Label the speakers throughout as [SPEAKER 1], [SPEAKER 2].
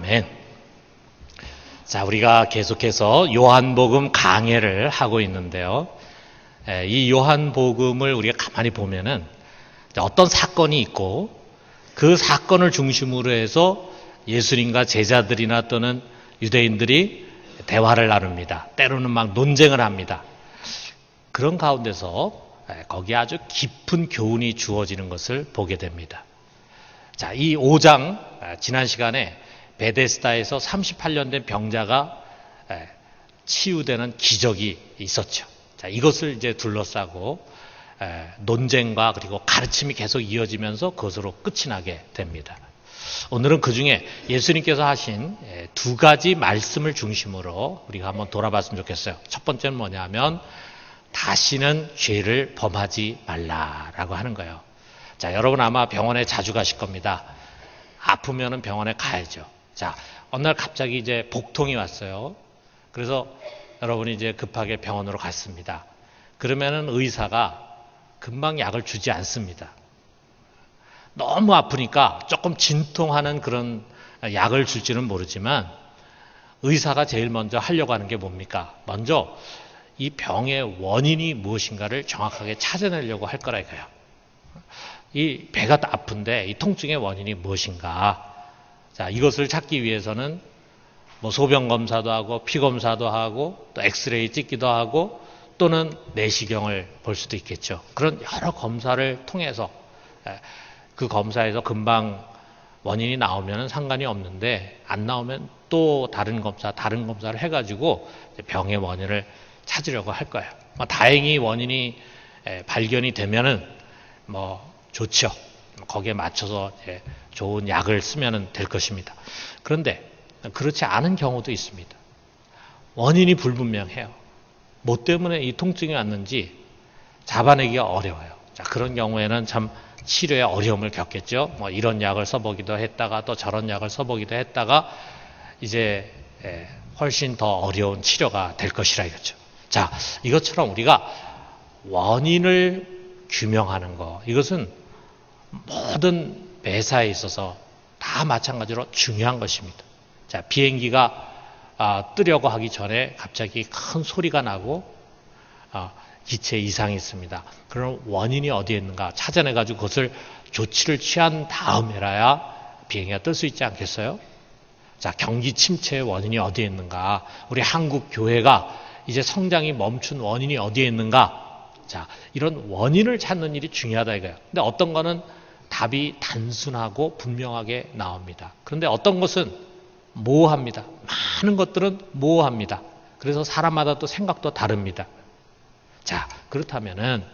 [SPEAKER 1] 아멘. 자, 우리가 계속해서 요한복음 강해를 하고 있는데요. 이 요한복음을 우리가 가만히 보면은 어떤 사건이 있고 그 사건을 중심으로 해서 예수님과 제자들이나 또는 유대인들이 대화를 나눕니다. 때로는 막 논쟁을 합니다. 그런 가운데서 거기에 아주 깊은 교훈이 주어지는 것을 보게 됩니다. 자, 이 5장 지난 시간에 베데스다에서 38년 된 병자가 치유되는 기적이 있었죠. 자, 이것을 이제 둘러싸고 논쟁과 그리고 가르침이 계속 이어지면서 그것으로 끝이 나게 됩니다. 오늘은 그 중에 예수님께서 하신 두 가지 말씀을 중심으로 우리가 한번 돌아봤으면 좋겠어요. 첫 번째는 뭐냐면 다시는 죄를 범하지 말라라고 하는 거예요. 자, 여러분 아마 병원에 자주 가실 겁니다. 아프면은 병원에 가야죠. 자, 어느 날 갑자기 이제 복통이 왔어요. 그래서 여러분이 이제 급하게 병원으로 갔습니다. 그러면은 의사가 금방 약을 주지 않습니다. 너무 아프니까 조금 진통하는 그런 약을 줄지는 모르지만 의사가 제일 먼저 하려고 하는 게 뭡니까? 먼저 이 병의 원인이 무엇인가를 정확하게 찾아내려고 할 거라 이거예요. 이 배가 아픈데 이 통증의 원인이 무엇인가? 자, 이것을 찾기 위해서는 뭐 소변 검사도 하고 피 검사도 하고 또 엑스레이 찍기도 하고 또는 내시경을 볼 수도 있겠죠. 그런 여러 검사를 통해서 그 검사에서 금방 원인이 나오면 상관이 없는데 안 나오면 또 다른 검사를 해가지고 병의 원인을 찾으려고 할 거예요. 다행히 원인이 발견이 되면은 뭐 좋죠. 거기에 맞춰서 좋은 약을 쓰면 될 것입니다. 그런데 그렇지 않은 경우도 있습니다. 원인이 불분명해요. 뭐 때문에 이 통증이 왔는지 잡아내기가 어려워요. 자, 그런 경우에는 참 치료에 어려움을 겪겠죠. 뭐 이런 약을 써보기도 했다가 또 저런 약을 써보기도 했다가 이제 훨씬 더 어려운 치료가 될 것이라 이거죠. 자, 이것처럼 우리가 원인을 규명하는 거, 이것은 모든 매사에 있어서 다 마찬가지로 중요한 것입니다. 자, 비행기가 뜨려고 하기 전에 갑자기 큰 소리가 나고 기체 이상이 있습니다. 그런 원인이 어디에 있는가 찾아내가지고 그것을 조치를 취한 다음에라야 비행기가 뜰 수 있지 않겠어요? 자, 경기 침체의 원인이 어디에 있는가? 우리 한국 교회가 이제 성장이 멈춘 원인이 어디에 있는가? 자, 이런 원인을 찾는 일이 중요하다 이거예요. 근데 어떤 거는 답이 단순하고 분명하게 나옵니다. 그런데 어떤 것은 모호합니다. 많은 것들은 모호합니다. 그래서 사람마다 또 생각도 다릅니다. 자, 그렇다면은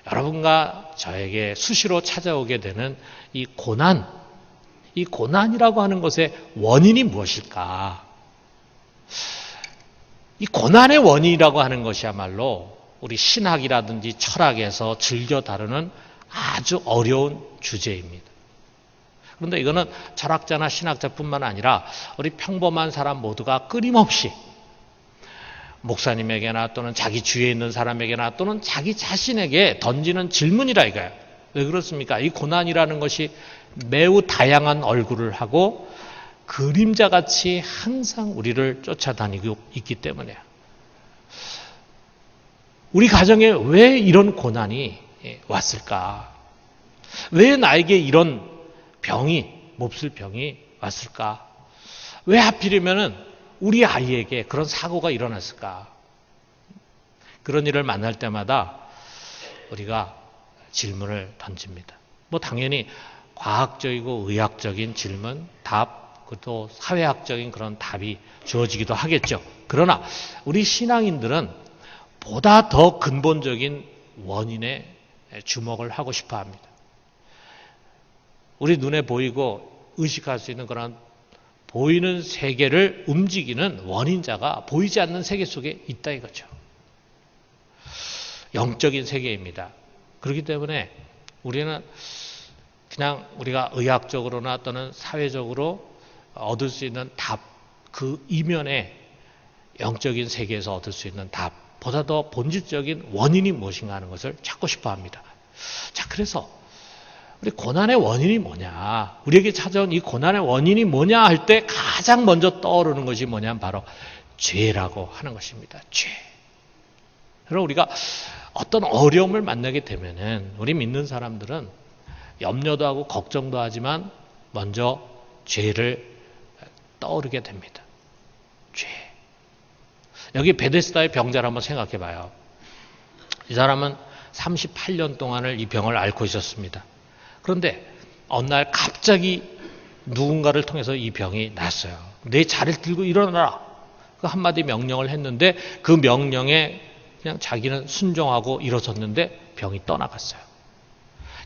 [SPEAKER 1] 여러분과 저에게 수시로 찾아오게 되는 이 고난이라고 하는 것의 원인이 무엇일까? 이 고난의 원인이라고 하는 것이야말로 우리 신학이라든지 철학에서 즐겨 다루는 아주 어려운 주제입니다. 그런데 이거는 철학자나 신학자뿐만 아니라 우리 평범한 사람 모두가 끊임없이 목사님에게나 또는 자기 주위에 있는 사람에게나 또는 자기 자신에게 던지는 질문이라 이거예요. 왜 그렇습니까? 이 고난이라는 것이 매우 다양한 얼굴을 하고 그림자같이 항상 우리를 쫓아다니고 있기 때문에요. 우리 가정에 왜 이런 고난이 왔을까? 왜 나에게 이런 몹쓸 병이 왔을까? 왜 하필이면은 우리 아이에게 그런 사고가 일어났을까? 그런 일을 만날 때마다 우리가 질문을 던집니다. 뭐 당연히 과학적이고 의학적인 질문, 답, 또 사회학적인 그런 답이 주어지기도 하겠죠. 그러나 우리 신앙인들은 보다 더 근본적인 원인에 주목을 하고 싶어 합니다. 우리 눈에 보이고 의식할 수 있는 그런 보이는 세계를 움직이는 원인자가 보이지 않는 세계 속에 있다 이거죠. 영적인 세계입니다. 그렇기 때문에 우리는 그냥 우리가 의학적으로나 또는 사회적으로 얻을 수 있는 답, 그 이면에 영적인 세계에서 얻을 수 있는 답보다 더 본질적인 원인이 무엇인가 하는 것을 찾고 싶어 합니다. 자, 그래서 우리 고난의 원인이 뭐냐? 우리에게 찾아온 이 고난의 원인이 뭐냐 할 때 가장 먼저 떠오르는 것이 뭐냐면 바로 죄라고 하는 것입니다. 죄. 그럼 우리가 어떤 어려움을 만나게 되면은 우리 믿는 사람들은 염려도 하고 걱정도 하지만 먼저 죄를 떠오르게 됩니다. 죄. 여기 베데스다의 병자를 한번 생각해 봐요. 이 사람은 38년 동안을 이 병을 앓고 있었습니다. 그런데 어느 날 갑자기 누군가를 통해서 이 병이 났어요. 내 자리를 들고 일어나라. 그 한마디 명령을 했는데 그 명령에 그냥 자기는 순종하고 일어섰는데 병이 떠나갔어요.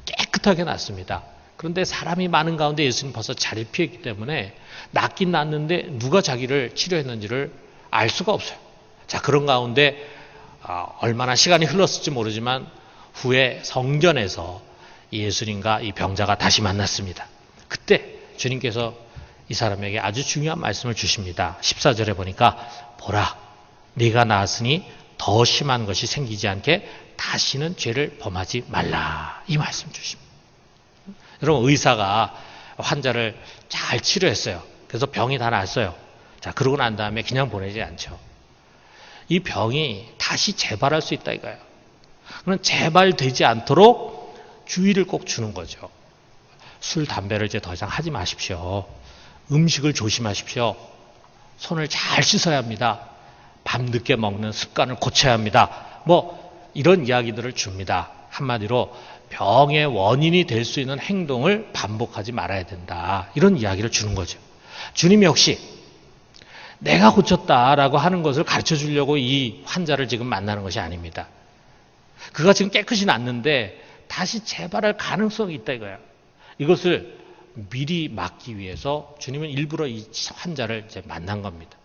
[SPEAKER 1] 깨끗하게 났습니다. 그런데 사람이 많은 가운데 예수님 벌써 자리를 피했기 때문에 낫긴 낫는데 누가 자기를 치료했는지를 알 수가 없어요. 자, 그런 가운데 얼마나 시간이 흘렀을지 모르지만 후에 성전에서 예수님과 이 병자가 다시 만났습니다. 그때 주님께서 이 사람에게 아주 중요한 말씀을 주십니다. 14절에 보니까 보라, 네가 나았으니 더 심한 것이 생기지 않게 다시는 죄를 범하지 말라. 이 말씀 주십니다. 여러분, 의사가 환자를 잘 치료했어요. 그래서 병이 다 났어요. 자, 그러고 난 다음에 그냥 보내지 않죠. 이 병이 다시 재발할 수 있다 이거예요. 그럼 재발되지 않도록 주의를 꼭 주는 거죠. 술, 담배를 이제 더 이상 하지 마십시오. 음식을 조심하십시오. 손을 잘 씻어야 합니다. 밤늦게 먹는 습관을 고쳐야 합니다. 뭐 이런 이야기들을 줍니다. 한마디로 병의 원인이 될 수 있는 행동을 반복하지 말아야 된다. 이런 이야기를 주는 거죠. 주님이 역시 내가 고쳤다라고 하는 것을 가르쳐 주려고 이 환자를 지금 만나는 것이 아닙니다. 그가 지금 깨끗이 났는데 다시 재발할 가능성이 있다 이거예요. 이것을 미리 막기 위해서 주님은 일부러 이 환자를 이제 만난 겁니다.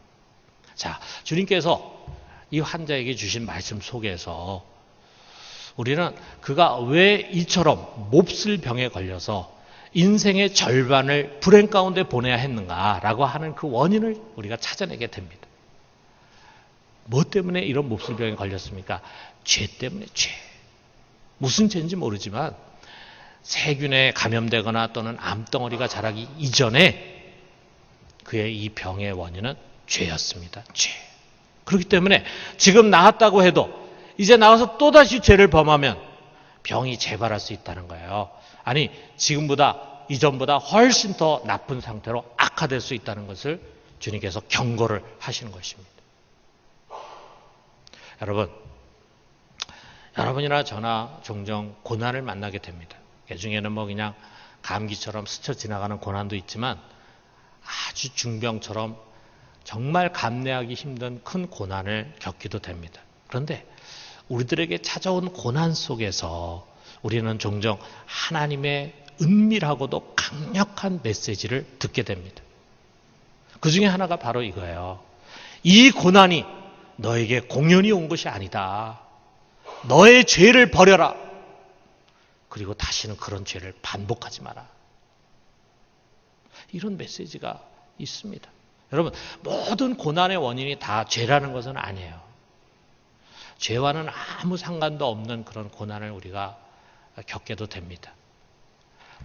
[SPEAKER 1] 자, 주님께서 이 환자에게 주신 말씀 속에서 우리는 그가 왜 이처럼 몹쓸 병에 걸려서 인생의 절반을 불행 가운데 보내야 했는가라고 하는 그 원인을 우리가 찾아내게 됩니다. 뭐 때문에 이런 몹쓸 병에 걸렸습니까? 죄 때문에 죄. 무슨 죄인지 모르지만 세균에 감염되거나 또는 암덩어리가 자라기 이전에 그의 이 병의 원인은 죄였습니다. 죄. 그렇기 때문에 지금 나았다고 해도 이제 나와서 또다시 죄를 범하면 병이 재발할 수 있다는 거예요. 아니, 지금보다 이전보다 훨씬 더 나쁜 상태로 악화될 수 있다는 것을 주님께서 경고를 하시는 것입니다. 여러분이나 저나 종종 고난을 만나게 됩니다. 그 중에는 뭐 그냥 감기처럼 스쳐 지나가는 고난도 있지만 아주 중병처럼 정말 감내하기 힘든 큰 고난을 겪기도 됩니다. 그런데 우리들에게 찾아온 고난 속에서 우리는 종종 하나님의 은밀하고도 강력한 메시지를 듣게 됩니다. 그 중에 하나가 바로 이거예요. 이 고난이 너에게 공연히 온 것이 아니다. 너의 죄를 버려라. 그리고 다시는 그런 죄를 반복하지 마라. 이런 메시지가 있습니다. 여러분, 모든 고난의 원인이 다 죄라는 것은 아니에요. 죄와는 아무 상관도 없는 그런 고난을 우리가 겪게도 됩니다.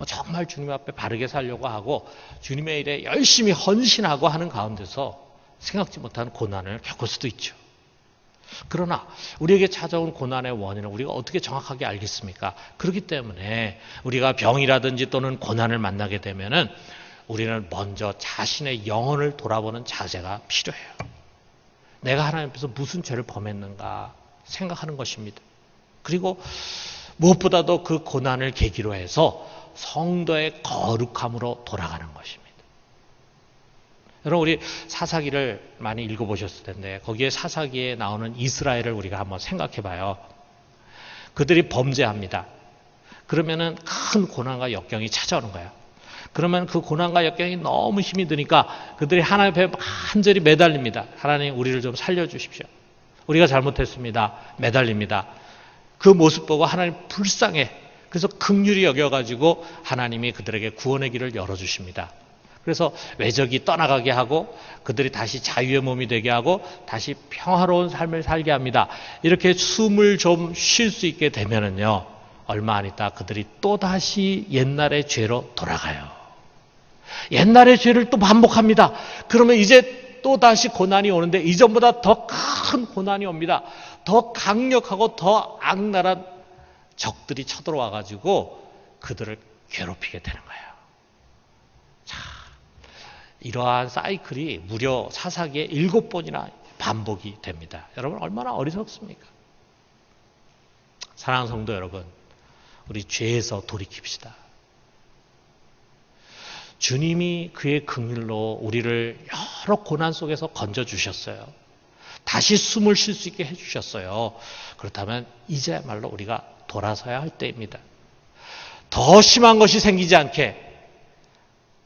[SPEAKER 1] 정말 주님 앞에 바르게 살려고 하고 주님의 일에 열심히 헌신하고 하는 가운데서 생각지 못한 고난을 겪을 수도 있죠. 그러나 우리에게 찾아온 고난의 원인을 우리가 어떻게 정확하게 알겠습니까? 그렇기 때문에 우리가 병이라든지 또는 고난을 만나게 되면은 우리는 먼저 자신의 영혼을 돌아보는 자세가 필요해요. 내가 하나님 앞에서 무슨 죄를 범했는가 생각하는 것입니다. 그리고 무엇보다도 그 고난을 계기로 해서 성도의 거룩함으로 돌아가는 것입니다. 여러분, 우리 사사기를 많이 읽어보셨을 텐데 거기에 사사기에 나오는 이스라엘을 우리가 한번 생각해 봐요. 그들이 범죄합니다. 그러면은 큰 고난과 역경이 찾아오는 거예요. 그러면 그 고난과 역경이 너무 힘이 드니까 그들이 하나님 앞에 간절히 매달립니다. 하나님, 우리를 좀 살려주십시오. 우리가 잘못했습니다. 매달립니다. 그 모습 보고 하나님 불쌍해. 그래서 긍휼히 여겨가지고 하나님이 그들에게 구원의 길을 열어주십니다. 그래서 외적이 떠나가게 하고 그들이 다시 자유의 몸이 되게 하고 다시 평화로운 삶을 살게 합니다. 이렇게 숨을 좀 쉴 수 있게 되면은요, 얼마 안 있다 그들이 또다시 옛날의 죄로 돌아가요. 옛날의 죄를 또 반복합니다. 그러면 이제 또다시 고난이 오는데 이전보다 더 큰 고난이 옵니다. 더 강력하고 더 악랄한 적들이 쳐들어와 가지고 그들을 괴롭히게 되는 거예요. 자, 이러한 사이클이 무려 사사기에 7번이나 반복이 됩니다. 여러분 얼마나 어리석습니까? 사랑하는 성도 여러분, 우리 죄에서 돌이킵시다. 주님이 그의 긍휼로 우리를 여러 고난 속에서 건져주셨어요. 다시 숨을 쉴 수 있게 해주셨어요. 그렇다면 이제야말로 우리가 돌아서야 할 때입니다. 더 심한 것이 생기지 않게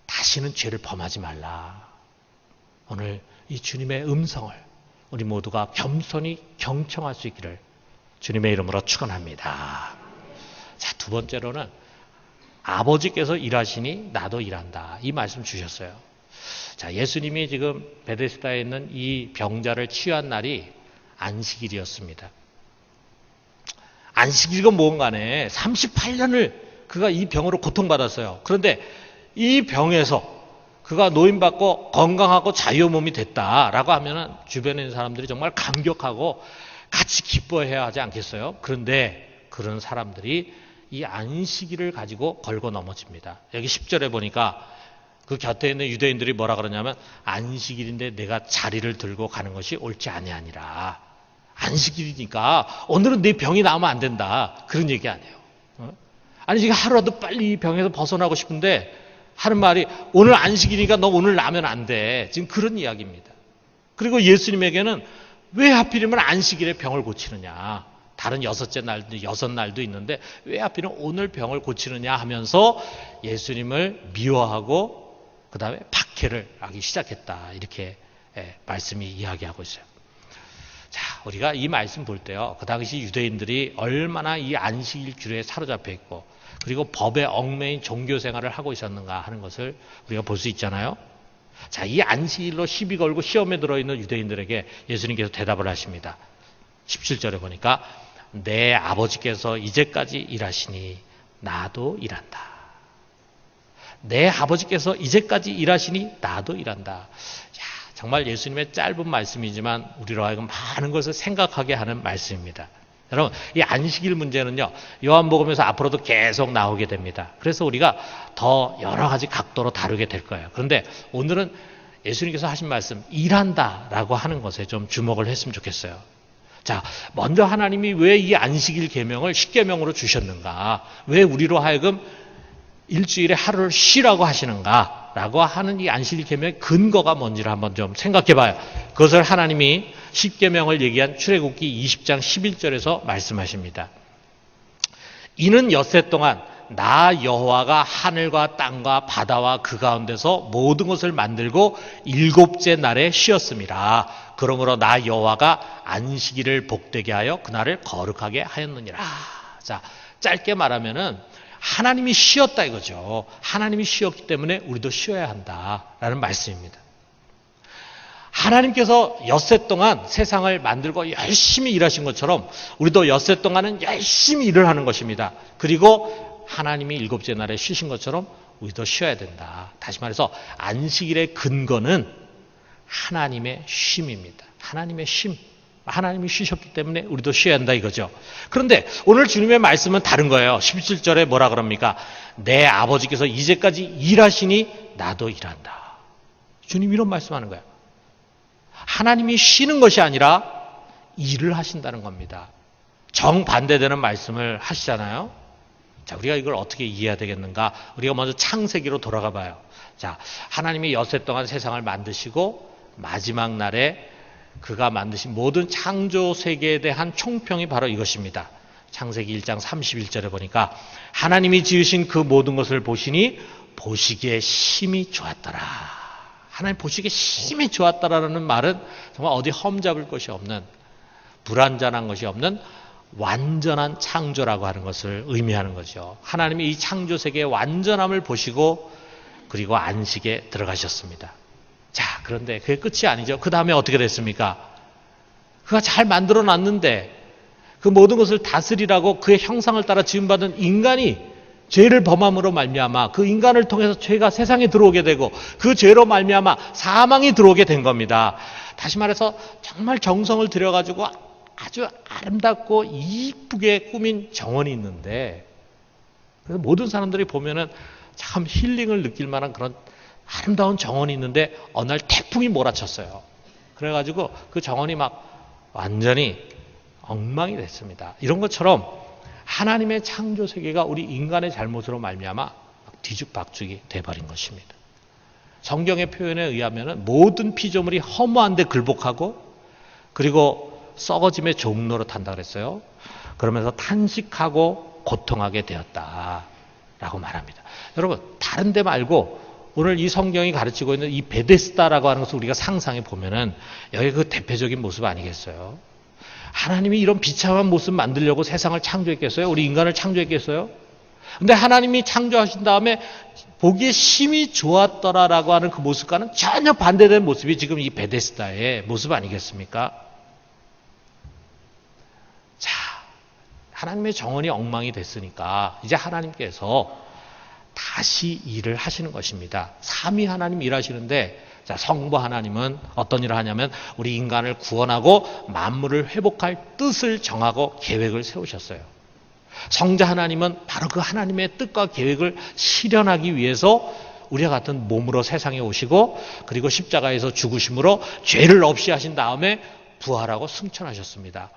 [SPEAKER 1] 다시는 죄를 범하지 말라. 오늘 이 주님의 음성을 우리 모두가 겸손히 경청할 수 있기를 주님의 이름으로 축원합니다. 자, 두 번째로는 아버지께서 일하시니 나도 일한다. 이 말씀 주셨어요. 자, 예수님이 지금 베데스다에 있는 이 병자를 치유한 날이 안식일이었습니다. 안식일이건 뭔 간에 38년을 그가 이 병으로 고통받았어요. 그런데 이 병에서 그가 노임받고 건강하고 자유의 몸이 됐다라고 하면은 주변에 있는 사람들이 정말 감격하고 같이 기뻐해야 하지 않겠어요? 그런데 그런 사람들이 이 안식일을 가지고 걸고 넘어집니다. 여기 10절에 보니까 그 곁에 있는 유대인들이 뭐라 그러냐면 안식일인데 내가 자리를 들고 가는 것이 옳지 아니하니라. 안식일이니까 오늘은 내 병이 나으면 안 된다. 그런 얘기 아니에요. 아니 지금 하루라도 빨리 이 병에서 벗어나고 싶은데 하는 말이 오늘 안식일이니까 너 오늘 나면 안 돼. 지금 그런 이야기입니다. 그리고 예수님에게는 왜 하필이면 안식일에 병을 고치느냐. 다른 6날도 있는데 왜 하필이면 오늘 병을 고치느냐 하면서 예수님을 미워하고 그 다음에 박해를 하기 시작했다. 이렇게 말씀이 이야기하고 있어요. 자, 우리가 이 말씀 볼 때요. 그 당시 유대인들이 얼마나 이 안식일 규례에 사로잡혀 있고 그리고 법에 얽매인 종교 생활을 하고 있었는가 하는 것을 우리가 볼 수 있잖아요. 자, 이 안식일로 시비 걸고 시험에 들어있는 유대인들에게 예수님께서 대답을 하십니다. 17절에 보니까 내 아버지께서 이제까지 일하시니 나도 일한다. 내 아버지께서 이제까지 일하시니 나도 일한다. 야, 정말 예수님의 짧은 말씀이지만 우리로 하여금 많은 것을 생각하게 하는 말씀입니다. 여러분, 이 안식일 문제는요, 요한복음에서 앞으로도 계속 나오게 됩니다. 그래서 우리가 더 여러 가지 각도로 다루게 될 거예요. 그런데 오늘은 예수님께서 하신 말씀, 일한다라고 하는 것에 좀 주목을 했으면 좋겠어요. 자, 먼저 하나님이 왜 이 안식일 계명을 십계명으로 주셨는가? 왜 우리로 하여금 일주일에 하루를 쉬라고 하시는가라고 하는 이 안식일 계명의 근거가 뭔지를 한번 좀 생각해 봐요. 그것을 하나님이 십계명을 얘기한 출애굽기 20장 11절에서 말씀하십니다. 이는 엿새 동안 나 여호와가 하늘과 땅과 바다와 그 가운데서 모든 것을 만들고 일곱째 날에 쉬었습니다. 그러므로 나 여호와가 안식일을 복되게 하여 그날을 거룩하게 하였느니라. 자, 짧게 말하면은 하나님이 쉬었다 이거죠. 하나님이 쉬었기 때문에 우리도 쉬어야 한다라는 말씀입니다. 하나님께서 엿새 동안 세상을 만들고 열심히 일하신 것처럼 우리도 엿새 동안은 열심히 일을 하는 것입니다. 그리고 하나님이 일곱째 날에 쉬신 것처럼 우리도 쉬어야 된다. 다시 말해서 안식일의 근거는 하나님의 쉼입니다. 하나님의 쉼. 하나님이 쉬셨기 때문에 우리도 쉬어야 한다 이거죠. 그런데 오늘 주님의 말씀은 다른 거예요. 17절에 뭐라 그럽니까? 내 아버지께서 이제까지 일하시니 나도 일한다. 주님 이런 말씀하는 거예요. 하나님이 쉬는 것이 아니라 일을 하신다는 겁니다. 정반대되는 말씀을 하시잖아요. 자, 우리가 이걸 어떻게 이해해야 되겠는가? 우리가 먼저 창세기로 돌아가 봐요. 자, 하나님이 엿새 동안 세상을 만드시고 마지막 날에 그가 만드신 모든 창조 세계에 대한 총평이 바로 이것입니다. 창세기 1장 31절에 보니까 하나님이 지으신 그 모든 것을 보시니 보시기에 심히 좋았더라. 하나님 보시기에 심히 좋았다라는 말은 정말 어디 험잡을 것이 없는 불완전한 것이 없는 완전한 창조라고 하는 것을 의미하는 거죠. 하나님이 이 창조 세계의 완전함을 보시고 그리고 안식에 들어가셨습니다. 자, 그런데 그게 끝이 아니죠. 그 다음에 어떻게 됐습니까? 그가 잘 만들어 놨는데 그 모든 것을 다스리라고 그의 형상을 따라 지음받은 인간이 죄를 범함으로 말미암아 그 인간을 통해서 죄가 세상에 들어오게 되고 그 죄로 말미암아 사망이 들어오게 된 겁니다. 다시 말해서 정말 정성을 들여가지고 아주 아름답고 이쁘게 꾸민 정원이 있는데, 그래서 모든 사람들이 보면은 참 힐링을 느낄 만한 그런 아름다운 정원이 있는데 어느 날 태풍이 몰아쳤어요. 그래가지고 그 정원이 막 완전히 엉망이 됐습니다. 이런 것처럼 하나님의 창조 세계가 우리 인간의 잘못으로 말미암아 뒤죽박죽이 돼버린 것입니다. 성경의 표현에 의하면 모든 피조물이 허무한데 굴복하고 그리고 썩어짐의 종로로 탄다 그랬어요. 그러면서 탄식하고 고통하게 되었다라고 말합니다. 여러분, 다른 데 말고 오늘 이 성경이 가르치고 있는 이 베데스다라고 하는 것을 우리가 상상해 보면은 여기 그 대표적인 모습 아니겠어요? 하나님이 이런 비참한 모습 만들려고 세상을 창조했겠어요? 우리 인간을 창조했겠어요? 근데 하나님이 창조하신 다음에 보기에 심히 좋았더라라고 하는 그 모습과는 전혀 반대된 모습이 지금 이 베데스다의 모습 아니겠습니까? 자, 하나님의 정원이 엉망이 됐으니까 이제 하나님께서 다시 일을 하시는 것입니다. 삼위 하나님 일하시는데, 자, 성부 하나님은 어떤 일을 하냐면 우리 인간을 구원하고 만물을 회복할 뜻을 정하고 계획을 세우셨어요. 성자 하나님은 바로 그 하나님의 뜻과 계획을 실현하기 위해서 우리와 같은 몸으로 세상에 오시고 그리고 십자가에서 죽으심으로 죄를 없이 하신 다음에 부활하고 승천하셨습니다.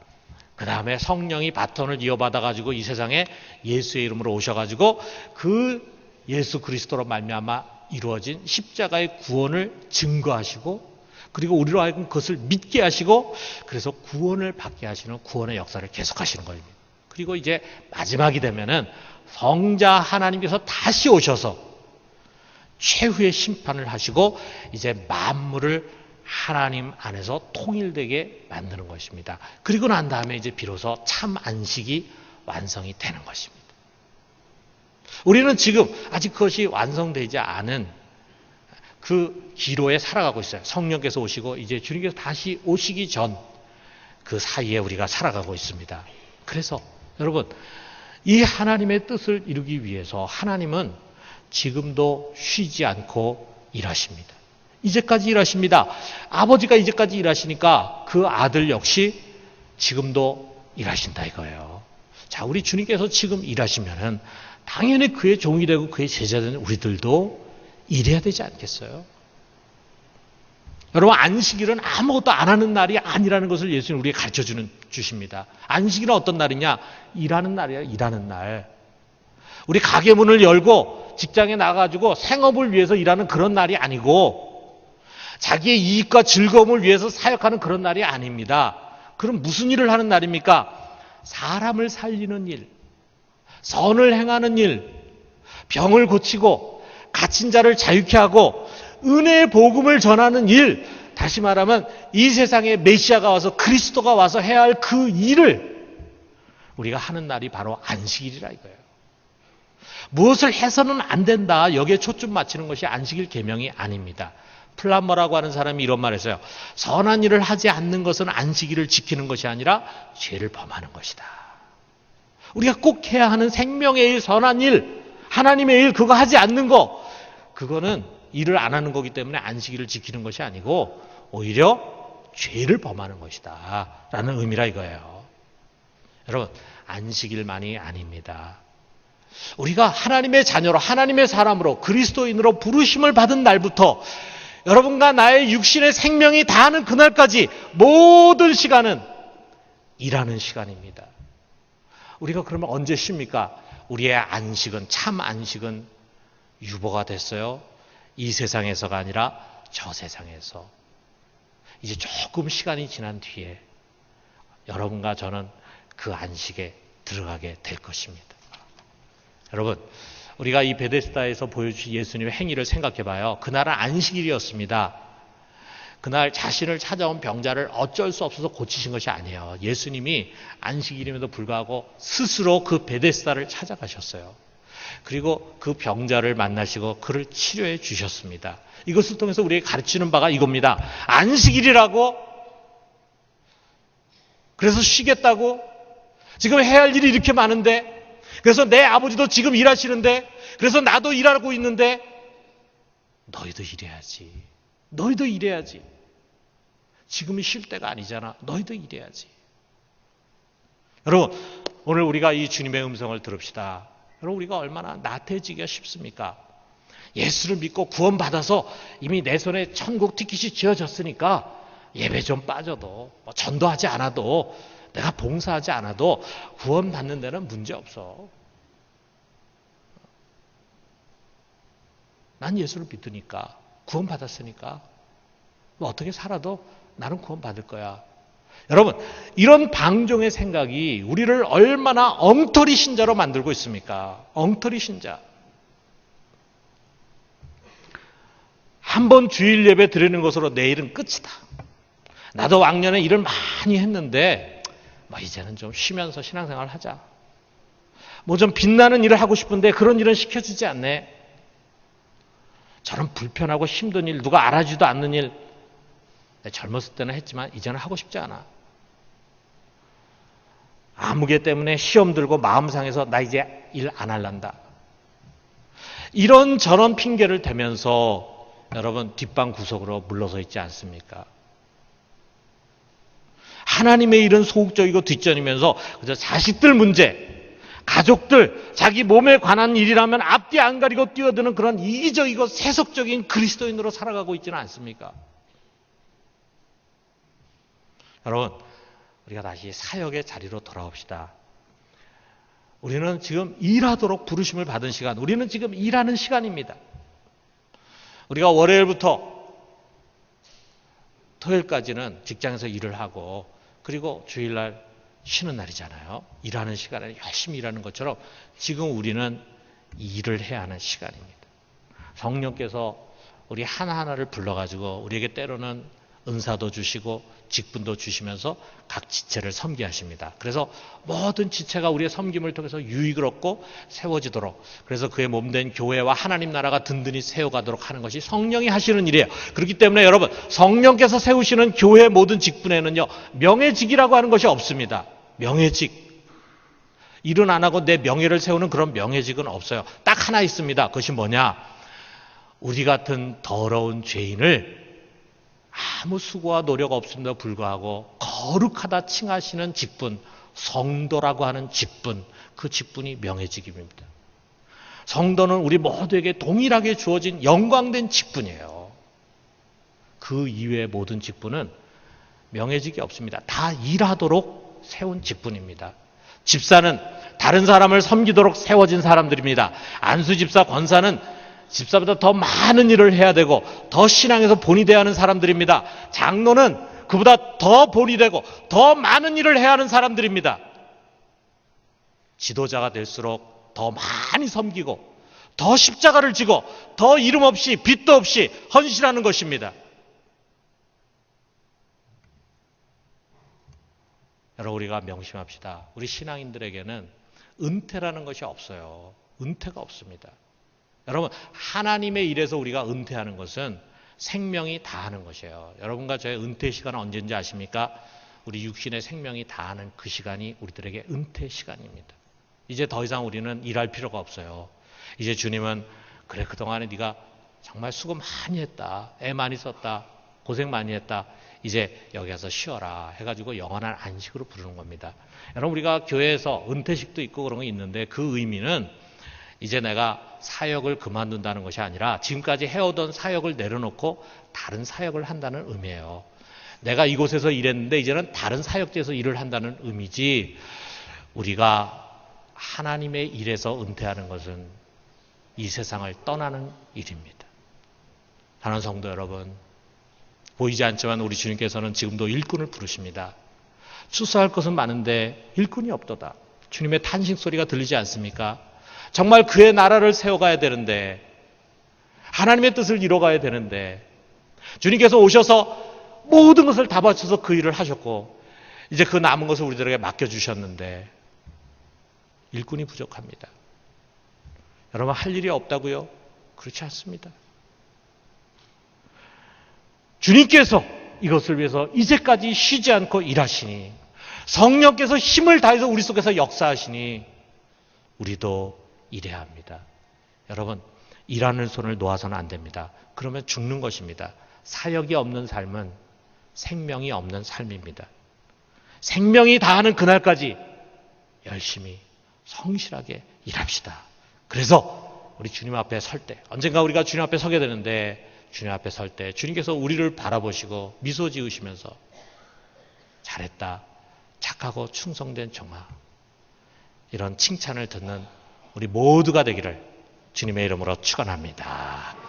[SPEAKER 1] 그 다음에 성령이 바톤을 이어받아가지고 이 세상에 예수의 이름으로 오셔가지고 그 예수 그리스도로 말미암아 이루어진 십자가의 구원을 증거하시고 그리고 우리로 하여금 그것을 믿게 하시고 그래서 구원을 받게 하시는 구원의 역사를 계속하시는 겁니다. 그리고 이제 마지막이 되면은 성자 하나님께서 다시 오셔서 최후의 심판을 하시고 이제 만물을 하나님 안에서 통일되게 만드는 것입니다. 그리고 난 다음에 이제 비로소 참 안식이 완성이 되는 것입니다. 우리는 지금 아직 그것이 완성되지 않은 그 기로에 살아가고 있어요. 성령께서 오시고 이제 주님께서 다시 오시기 전 그 사이에 우리가 살아가고 있습니다. 그래서 여러분, 이 하나님의 뜻을 이루기 위해서 하나님은 지금도 쉬지 않고 일하십니다. 이제까지 일하십니다. 아버지가 이제까지 일하시니까 그 아들 역시 지금도 일하신다 이거예요. 자, 우리 주님께서 지금 일하시면은 당연히 그의 종이 되고 그의 제자된 우리들도 일해야 되지 않겠어요? 여러분, 안식일은 아무것도 안 하는 날이 아니라는 것을 예수님 우리에게 가르쳐 주십니다. 안식일은 어떤 날이냐? 일하는 날이에요. 일하는 날. 우리 가게 문을 열고 직장에 나가가지고 생업을 위해서 일하는 그런 날이 아니고 자기의 이익과 즐거움을 위해서 사역하는 그런 날이 아닙니다. 그럼 무슨 일을 하는 날입니까? 사람을 살리는 일, 선을 행하는 일, 병을 고치고 갇힌 자를 자유케 하고 은혜의 복음을 전하는 일, 다시 말하면 이 세상에 메시아가 와서 그리스도가 와서 해야 할 그 일을 우리가 하는 날이 바로 안식일이라 이거예요. 무엇을 해서는 안 된다, 여기에 초점 맞추는 것이 안식일 계명이 아닙니다. 플란머라고 하는 사람이 이런 말을 했어요. 선한 일을 하지 않는 것은 안식일을 지키는 것이 아니라 죄를 범하는 것이다. 우리가 꼭 해야 하는 생명의 일, 선한 일, 하나님의 일, 그거 하지 않는 거, 그거는 일을 안 하는 거기 때문에 안식일을 지키는 것이 아니고 오히려 죄를 범하는 것이다 라는 의미라 이거예요. 여러분, 안식일만이 아닙니다. 우리가 하나님의 자녀로, 하나님의 사람으로, 그리스도인으로 부르심을 받은 날부터 여러분과 나의 육신의 생명이 다하는 그날까지 모든 시간은 일하는 시간입니다. 우리가 그러면 언제 쉽니까? 우리의 안식은, 참 안식은 유보가 됐어요. 이 세상에서가 아니라 저 세상에서. 이제 조금 시간이 지난 뒤에 여러분과 저는 그 안식에 들어가게 될 것입니다. 여러분, 우리가 이 베데스다에서 보여주신 예수님의 행위를 생각해 봐요. 그날은 안식일이었습니다. 그날 자신을 찾아온 병자를 어쩔 수 없어서 고치신 것이 아니에요. 예수님이 안식일임에도 불구하고 스스로 그 베데스다를 찾아가셨어요. 그리고 그 병자를 만나시고 그를 치료해 주셨습니다. 이것을 통해서 우리에게 가르치는 바가 이겁니다. 안식일이라고? 그래서 쉬겠다고? 지금 해야 할 일이 이렇게 많은데, 그래서 내 아버지도 지금 일하시는데, 그래서 나도 일하고 있는데, 너희도 일해야지. 너희도 일해야지. 지금이 쉴 때가 아니잖아. 너희도 일해야지. 여러분, 오늘 우리가 이 주님의 음성을 들읍시다. 여러분, 우리가 얼마나 나태해지기가 쉽습니까? 예수를 믿고 구원받아서 이미 내 손에 천국 티켓이 쥐어졌으니까 예배 좀 빠져도, 전도하지 않아도, 내가 봉사하지 않아도 구원받는 데는 문제 없어. 난 예수를 믿으니까, 구원받았으니까 어떻게 살아도 나는 구원받을 거야. 여러분, 이런 방종의 생각이 우리를 얼마나 엉터리 신자로 만들고 있습니까? 엉터리 신자. 한 번 주일 예배 드리는 것으로 내일은 끝이다. 나도 왕년에 일을 많이 했는데 이제는 좀 쉬면서 신앙생활 하자. 좀 빛나는 일을 하고 싶은데 그런 일은 시켜주지 않네. 저런 불편하고 힘든 일, 누가 알아주지도 않는 일, 젊었을 때는 했지만 이제는 하고 싶지 않아. 아무개 때문에 시험 들고 마음 상해서 나 이제 일 안 할란다. 이런저런 핑계를 대면서 여러분 뒷방 구석으로 물러서 있지 않습니까? 하나님의 일은 소극적이고 뒷전이면서 그저 자식들 문제, 가족들, 자기 몸에 관한 일이라면 앞뒤 안 가리고 뛰어드는 그런 이기적이고 세속적인 그리스도인으로 살아가고 있지는 않습니까? 여러분, 우리가 다시 사역의 자리로 돌아옵시다. 우리는 지금 일하도록 부르심을 받은 시간, 우리는 지금 일하는 시간입니다. 우리가 월요일부터 토요일까지는 직장에서 일을 하고 그리고 주일날 쉬는 날이잖아요. 일하는 시간에 열심히 일하는 것처럼 지금 우리는 일을 해야 하는 시간입니다. 성령께서 우리 하나하나를 불러가지고 우리에게 때로는 은사도 주시고 직분도 주시면서 각 지체를 섬기게 하십니다. 그래서 모든 지체가 우리의 섬김을 통해서 유익을 얻고 세워지도록, 그래서 그의 몸된 교회와 하나님 나라가 든든히 세워가도록 하는 것이 성령이 하시는 일이에요. 그렇기 때문에 여러분, 성령께서 세우시는 교회의 모든 직분에는요, 명예직이라고 하는 것이 없습니다. 명예직. 일은 안 하고 내 명예를 세우는 그런 명예직은 없어요. 딱 하나 있습니다. 그것이 뭐냐? 우리 같은 더러운 죄인을 아무 수고와 노력 없음에도 불구하고 거룩하다 칭하시는 직분, 성도라고 하는 직분, 그 직분이 명예직입니다. 성도는 우리 모두에게 동일하게 주어진 영광된 직분이에요. 그 이외의 모든 직분은 명예직이 없습니다. 다 일하도록 세운 직분입니다. 집사는 다른 사람을 섬기도록 세워진 사람들입니다. 안수 집사, 권사는 집사보다 더 많은 일을 해야 되고 더 신앙에서 본이 되어야 하는 사람들입니다. 장로는 그보다 더 본이 되고 더 많은 일을 해야 하는 사람들입니다. 지도자가 될수록 더 많이 섬기고 더 십자가를 지고 더 이름 없이 빚도 없이 헌신하는 것입니다. 여러분, 우리가 명심합시다. 우리 신앙인들에게는 은퇴라는 것이 없어요. 은퇴가 없습니다. 여러분, 하나님의 일에서 우리가 은퇴하는 것은 생명이 다하는 것이에요. 여러분과 저의 은퇴 시간은 언제인지 아십니까? 우리 육신의 생명이 다하는 그 시간이 우리들에게 은퇴 시간입니다. 이제 더 이상 우리는 일할 필요가 없어요. 이제 주님은 그래, 그동안에 네가 정말 수고 많이 했다, 애 많이 썼다, 고생 많이 했다, 이제 여기 가서 쉬어라 해가지고 영원한 안식으로 부르는 겁니다. 여러분, 우리가 교회에서 은퇴식도 있고 그런 거 있는데 그 의미는 이제 내가 사역을 그만둔다는 것이 아니라 지금까지 해오던 사역을 내려놓고 다른 사역을 한다는 의미예요. 내가 이곳에서 일했는데 이제는 다른 사역지에서 일을 한다는 의미지, 우리가 하나님의 일에서 은퇴하는 것은 이 세상을 떠나는 일입니다. 사랑하는 성도 여러분, 보이지 않지만 우리 주님께서는 지금도 일꾼을 부르십니다. 추수할 것은 많은데 일꾼이 없도다. 주님의 탄식 소리가 들리지 않습니까? 정말 그의 나라를 세워가야 되는데, 하나님의 뜻을 이뤄가야 되는데, 주님께서 오셔서 모든 것을 다 바쳐서 그 일을 하셨고 이제 그 남은 것을 우리들에게 맡겨주셨는데 일꾼이 부족합니다. 여러분, 할 일이 없다고요? 그렇지 않습니다. 주님께서 이것을 위해서 이제까지 쉬지 않고 일하시니 성령께서 힘을 다해서 우리 속에서 역사하시니 우리도 일해야 합니다. 여러분, 일하는 손을 놓아서는 안 됩니다. 그러면 죽는 것입니다. 사역이 없는 삶은 생명이 없는 삶입니다. 생명이 다하는 그날까지 열심히 성실하게 일합시다. 그래서 우리 주님 앞에 설 때, 언젠가 우리가 주님 앞에 서게 되는데, 주님 앞에 설 때 주님께서 우리를 바라보시고 미소 지으시면서 잘했다, 착하고 충성된 종아, 이런 칭찬을 듣는 우리 모두가 되기를 주님의 이름으로 축원합니다.